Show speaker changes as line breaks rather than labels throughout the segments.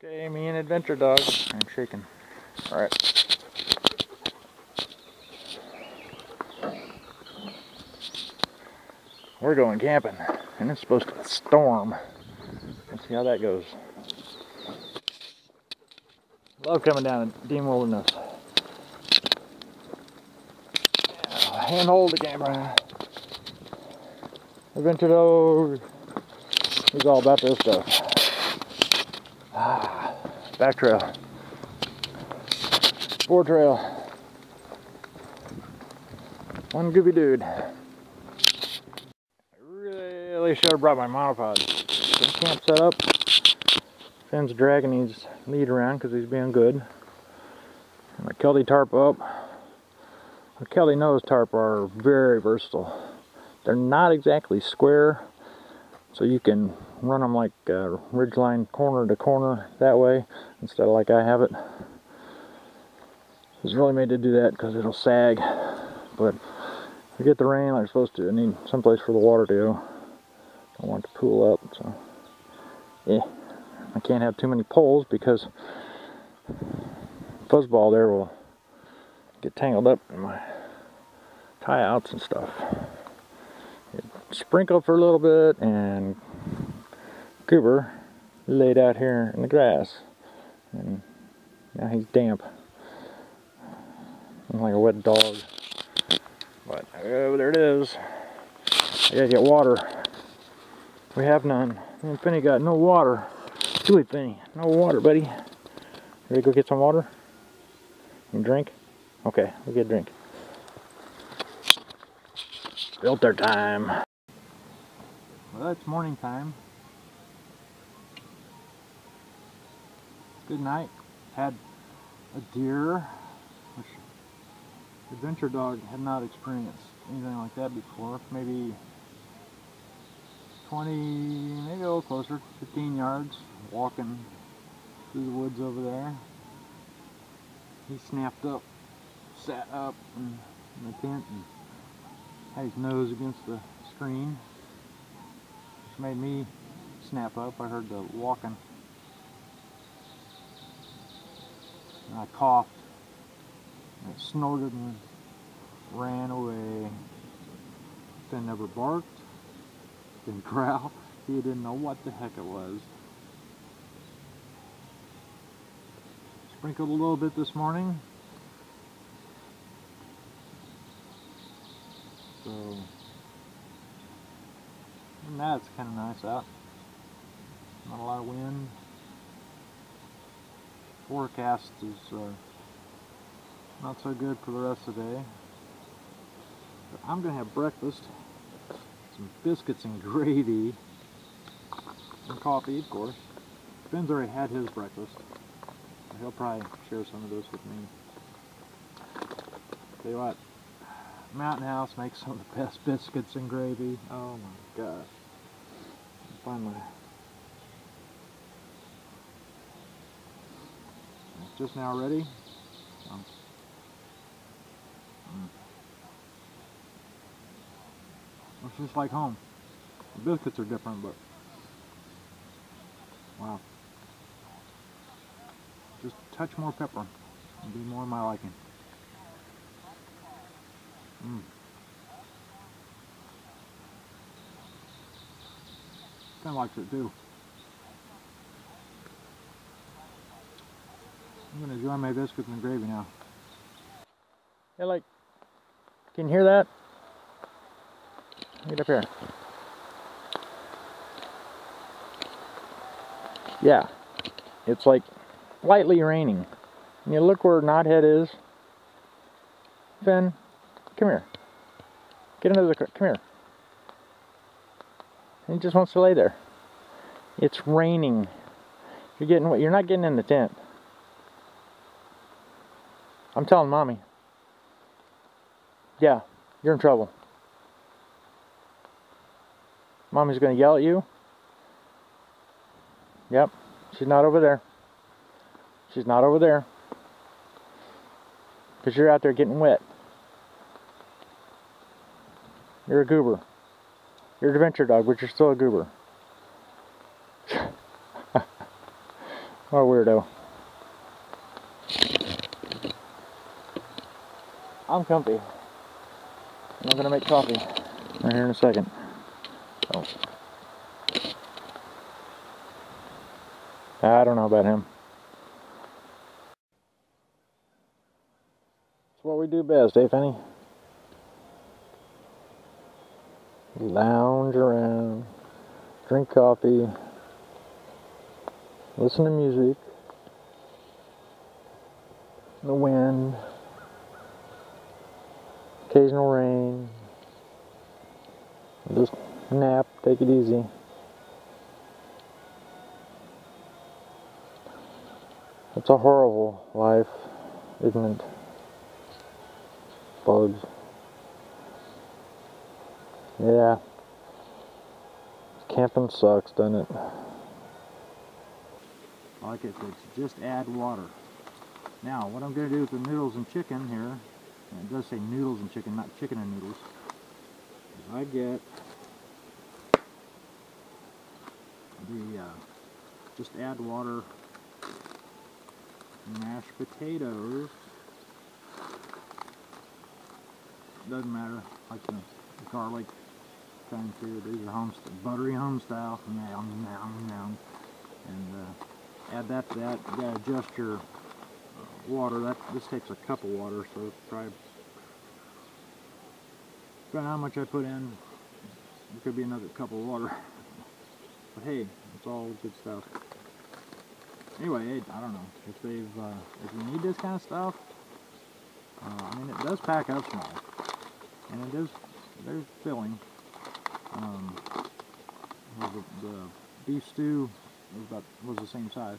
Okay, me and Adventure Dog. I'm shaking. Alright. We're going camping, and it's supposed to storm. Let's see how that goes. Love coming down to Dean Wilderness. Handhold the camera. Adventure Dog. He's all about this stuff. Back trail. Four trail. One goofy dude. I really should have brought my monopod. Camp set up. Finn's dragging his lead around because he's being good. And my Kelly tarp up. The Kelly nose tarp are very versatile. They're not exactly square, so you can run them like ridgeline corner to corner that way instead of like I have it. It's really made to do that because it'll sag. But if you get the rain like you're supposed to, I need someplace for the water to go. Don't want it to pool up, so yeah. I can't have too many poles because fuzzball there will get tangled up in my tie outs and stuff. Sprinkle for a little bit, and Cooper laid out here in the grass, and now he's damp. I'm like a wet dog. But oh, there it is. I gotta get water. We have none. Me and Finny got no water. Julie, Finny, no water, buddy. Ready to go get some water? You drink? Okay, we'll get a drink. Filter time. Well, it's morning time. Good night. Had a deer, which Adventure Dog had not experienced anything like that before. Maybe 20, maybe a little closer, 15 yards, walking through the woods over there. He snapped up, sat up in the tent, and had his nose against the screen, which made me snap up. I heard the walking, and I coughed, and it snorted and ran away. Then never barked, didn't growl. He didn't know what the heck it was. Sprinkled a little bit this morning. So, and that's kind of nice out. Not a lot of wind. Forecast is not so good for the rest of the day. But I'm going to have breakfast. Some biscuits and gravy. And coffee, of course. Finn's already had his breakfast. He'll probably share some of this with me. Tell you what. Mountain House makes some of the best biscuits and gravy. Oh my gosh. Finally. It's just now ready. It's just like home. The biscuits are different, but wow. Just a touch more pepper. It'll be more of my liking. Kind of likes it too. I'm gonna enjoy my biscuits and gravy now. Hey, like, can you hear that? Get up here. Yeah, it's like lightly raining. And you look where Knothead is. Finn, come here. Get into the car. Come here. He just wants to lay there. It's raining. You're not getting in the tent. I'm telling Mommy. Yeah, you're in trouble. Mommy's gonna yell at you. Yep, she's not over there. She's not over there. Because you're out there getting wet. You're a goober. You're an adventure dog, but you're still a goober. What a weirdo. I'm comfy. And I'm gonna make coffee right here in a second. Oh. I don't know about him. It's what we do best, eh, Fanny? Lounge around, drink coffee, listen to music, the wind, occasional rain, just nap, take it easy. It's a horrible life, isn't it? Bugs. Yeah. Camping sucks, doesn't it? Like it, just add water. Now, what I'm going to do with the noodles and chicken here, and it does say noodles and chicken, not chicken and noodles, is I get the, just add water, mashed potatoes, doesn't matter, like the garlic kind too. These are buttery home style, and add that to that. You gotta adjust your water. This takes a cup of water, so probably depending on how much I put in, it could be another cup of water. But hey, it's all good stuff. Anyway, I don't know if if you need this kind of stuff. I mean, it does pack up small, and there's filling. The beef stew was the same size.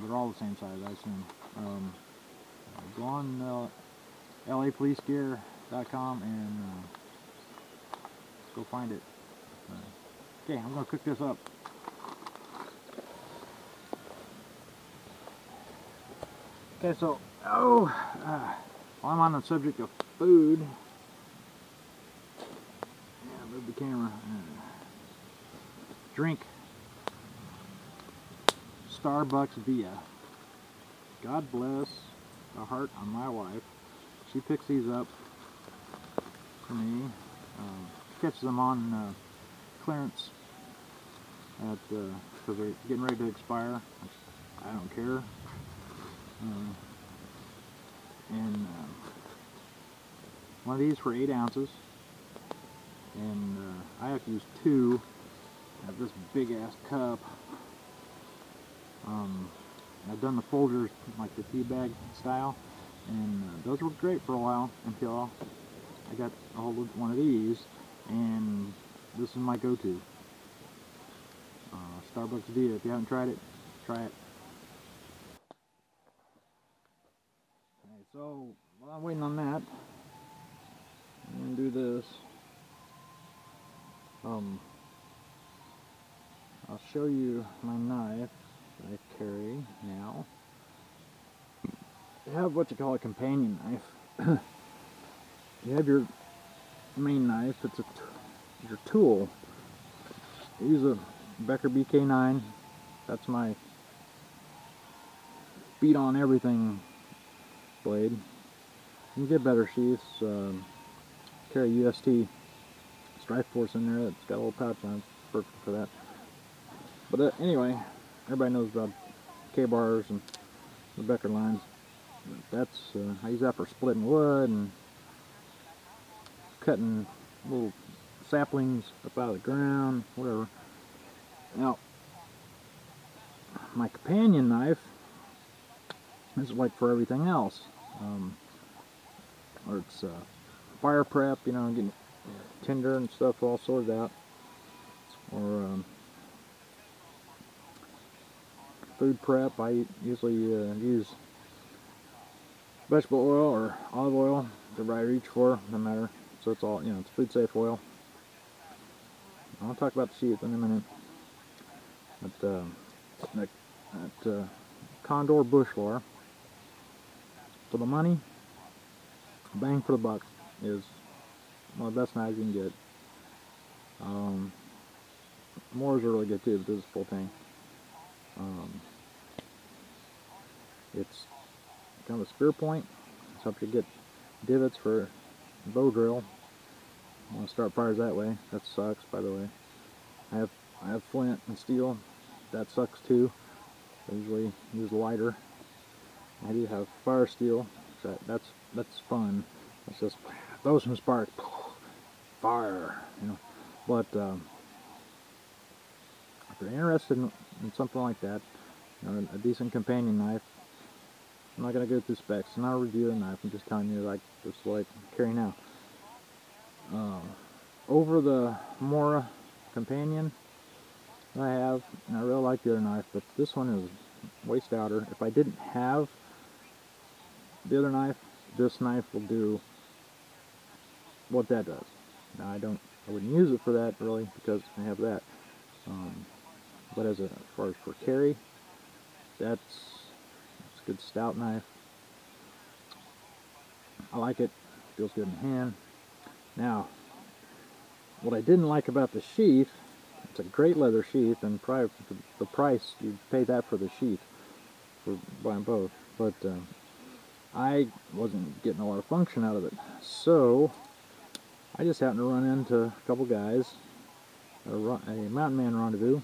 They're all the same size, I assume. Go on lapolicegear.com and go find it. Okay, I'm gonna cook this up. Okay, so while I'm on the subject of food, move the camera. Drink Starbucks Via. God bless the heart on my wife. She picks these up for me. Catches them on clearance because they're getting ready to expire. I don't care. And one of these for 8 ounces, and I have to use 2 of this big ass cup. I've done the Folgers, like the tea bag style, and those were great for a while until I got a hold of one of these, and this is my go-to. Starbucks Via. If you haven't tried it, try it. Okay, so while I'm waiting on that, I'm gonna do this. I'll show you my knife that I carry now. You have what you call a companion knife. You have your main knife. It's your tool. I use a Becker BK9. That's my beat on everything blade. You can get better sheaths. Carry UST Strike Force in there. It's got a little pouch on it. It's perfect for that. But anyway, everybody knows about K-bars and the Becker lines. That's I use that for splitting wood and cutting little saplings up out of the ground, whatever. Now, my companion knife is like for everything else. Or it's fire prep, you know, getting tinder and stuff all sorted out. Or food prep, I usually use vegetable oil or olive oil, whatever I reach for, no matter. So it's all, you know, it's food safe oil. I'll talk about the sheath in a minute. That Condor Bushlar, for the money, bang for the buck, is one of the best knives you can get. Moors are really good too, but this is full tank. It's kind of a spear point. It's helped you get divots for bow drill. I want to start fires that way. That sucks, by the way. I have flint and steel. That sucks too. I usually use lighter. I do have fire steel. So that's fun. It's just throw some sparks, fire, you know. But if you're interested in something like that, you know, a decent companion knife. I'm not gonna go through specs. It's not a review of the knife. I'm just telling you, like, just like I carry now. Over the Mora companion I have, and I really like the other knife, but this one is way stouter. If I didn't have the other knife, this knife will do what that does. Now I wouldn't use it for that really because I have that. But as far as for carry, it's a good stout knife. I like it. Feels good in the hand. Now, what I didn't like about the sheath, it's a great leather sheath, and probably the price, you'd pay that for the sheath for buying both. But I wasn't getting a lot of function out of it. So I just happened to run into a couple guys at a Mountain Man rendezvous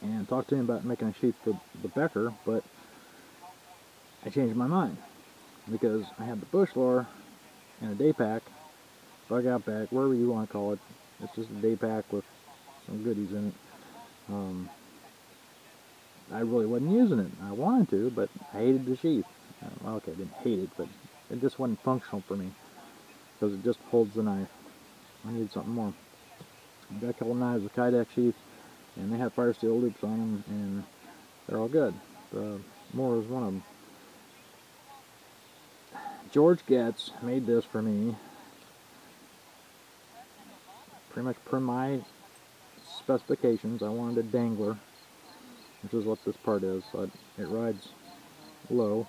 and talked to him about making a sheath for the Becker, but I changed my mind because I had the bush lore and a day pack, bug out pack, whatever you want to call it. It's just a day pack with some goodies in it. I really wasn't using it. I wanted to, but I hated the sheath. Well, okay, I didn't hate it, but it just wasn't functional for me because it just holds the knife. I needed something more. I got a couple knives with Kydex sheath, and they have fire steel loops on them, and they're all good. The Mora is one of them. George Getz made this for me, pretty much per my specifications. I wanted a dangler, which is what this part is, so it rides low.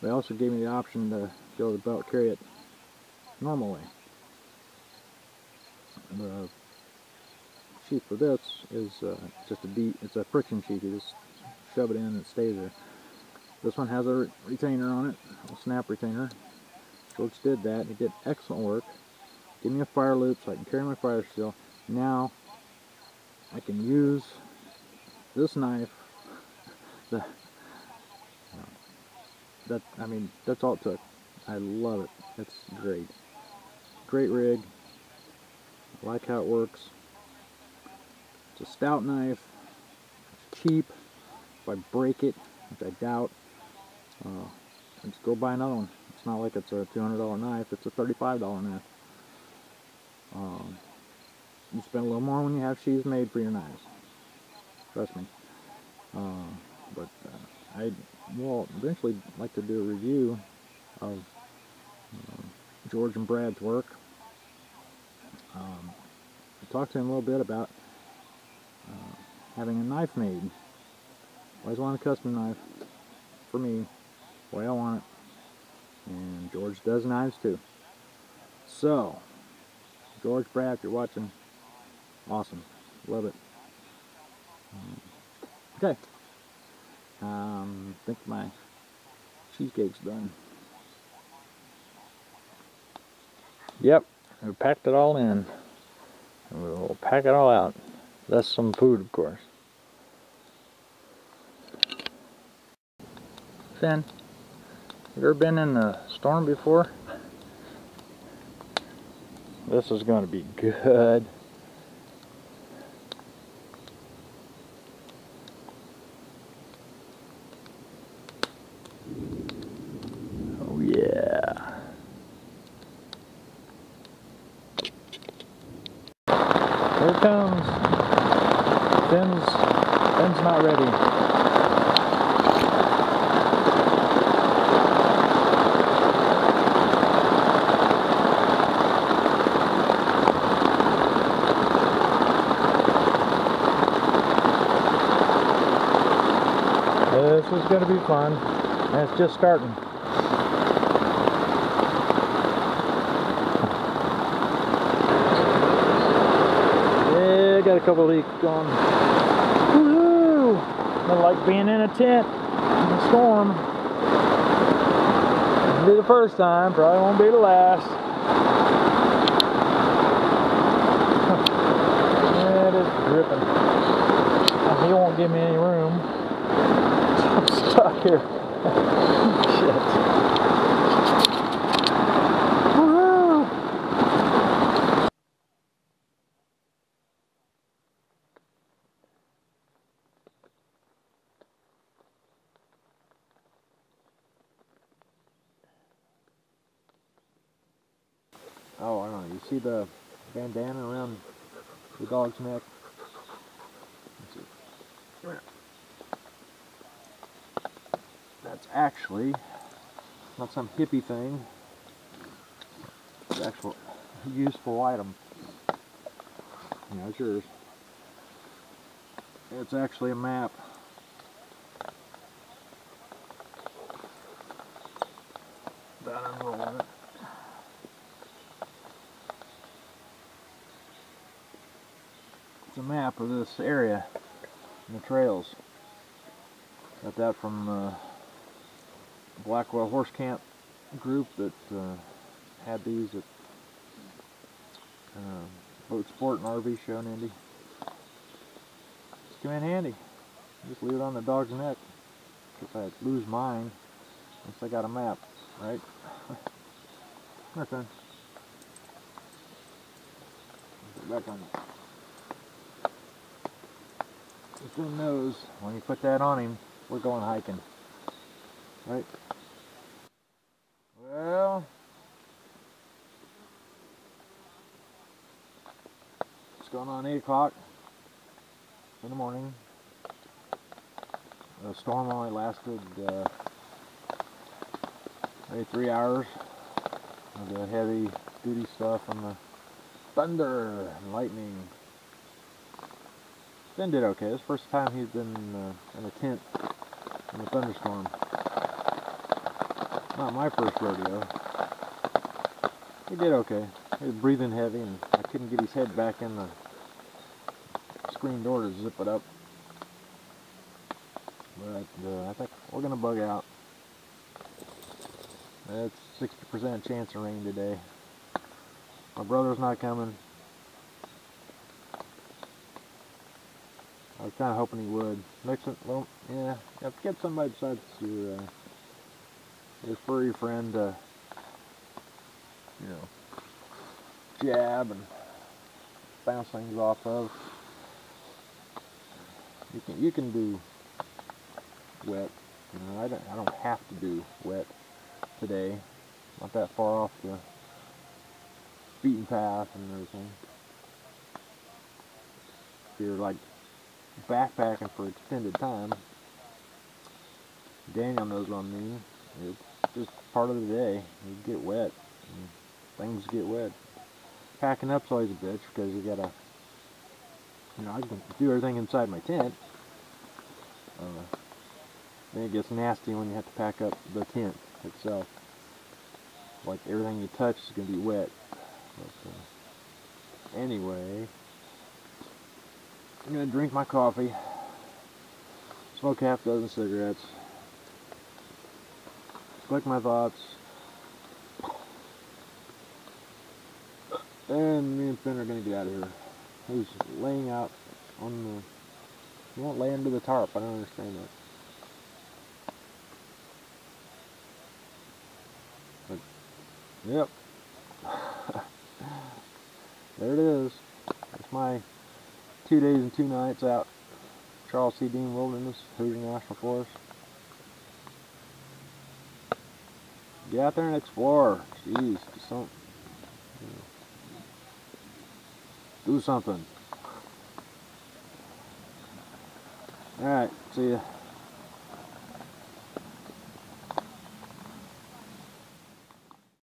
They also gave me the option to go to the belt, carry it normally. The sheath for this is just it's a friction sheath. You just shove it in and it stays there. This one has a retainer on it, a snap retainer. George did that. He did excellent work. Give me a fire loop so I can carry my fire steel. Now I can use this knife. I mean, that's all it took. I love it. It's great. Great rig. I like how it works. It's a stout knife. It's cheap. If I break it, which I doubt, just go buy another one. It's not like it's a $200 knife. It's a $35 knife. You spend a little more when you have sheaths made for your knives. Trust me. But I will eventually like to do a review of George and Brad's work. I talked to him a little bit about having a knife made. Always wanted a custom knife for me, the way I want it. And George does knives too. So, George, Brad, if you're watching, awesome. Love it. Okay. I think my cheesecake's done. Yep, we packed it all in. And we'll pack it all out. That's some food, of course. Finn, you ever been in a storm before? This is going to be good. Oh yeah. Here it comes. Finn's not ready. This is going to be fun, and it's just starting. Yeah, got a couple leaks going. Woohoo! I like being in a tent. the storm. Won't be the first time, probably won't be the last. Yeah, it is dripping. He won't give me any room. I'm stuck here. Shit. Woohoo! Oh, I don't know. You see the bandana around the dog's neck? That's actually not some hippie thing. It's an actual useful item. Yeah, it's yours. It's actually a map. That unrolling it. It's a map of this area and the trails. Got that from Blackwell Horse Camp group that had these at Boat Sport and RV show in Indy. It's come in handy. Just leave it on the dog's neck. If I lose mine, once I got a map, right? Okay. Get back on. This thing knows when you put that on him, we're going hiking, right? Well, it's going on 8 o'clock in the morning. The storm only lasted maybe 3 hours of the heavy duty stuff and the thunder and lightning. Ben did okay. This is the first time he's been in a tent in a thunderstorm. Not my first rodeo. He did okay. He was breathing heavy and I couldn't get his head back in the screen door to zip it up. But I think we're going to bug out. It's 60% chance of rain today. My brother's not coming. I was kind of hoping he would. Well, yeah, you have to get somebody besides your furry friend to, you know, jab and bounce things off of. You can do wet. You know, I don't have to do wet today. Not that far off the beaten path and everything. If you're like backpacking for extended time, Daniel knows what I mean. It's just part of the day. You get wet. And things get wet. Packing up's always a bitch because you gotta, you know, I can do everything inside my tent. Then it gets nasty when you have to pack up the tent itself. Like everything you touch is gonna be wet. But, anyway, I'm gonna drink my coffee, smoke half a dozen cigarettes, collect my thoughts, and me and Finn are gonna get out of here. He's laying out on the. He won't lay under the tarp. I don't understand that. But, yep. There it is. That's my 2 days and 2 nights out Charles C. Dean Wilderness, Hoosier National Forest. Get out there and explore. Jeez, do something. Alright, see ya.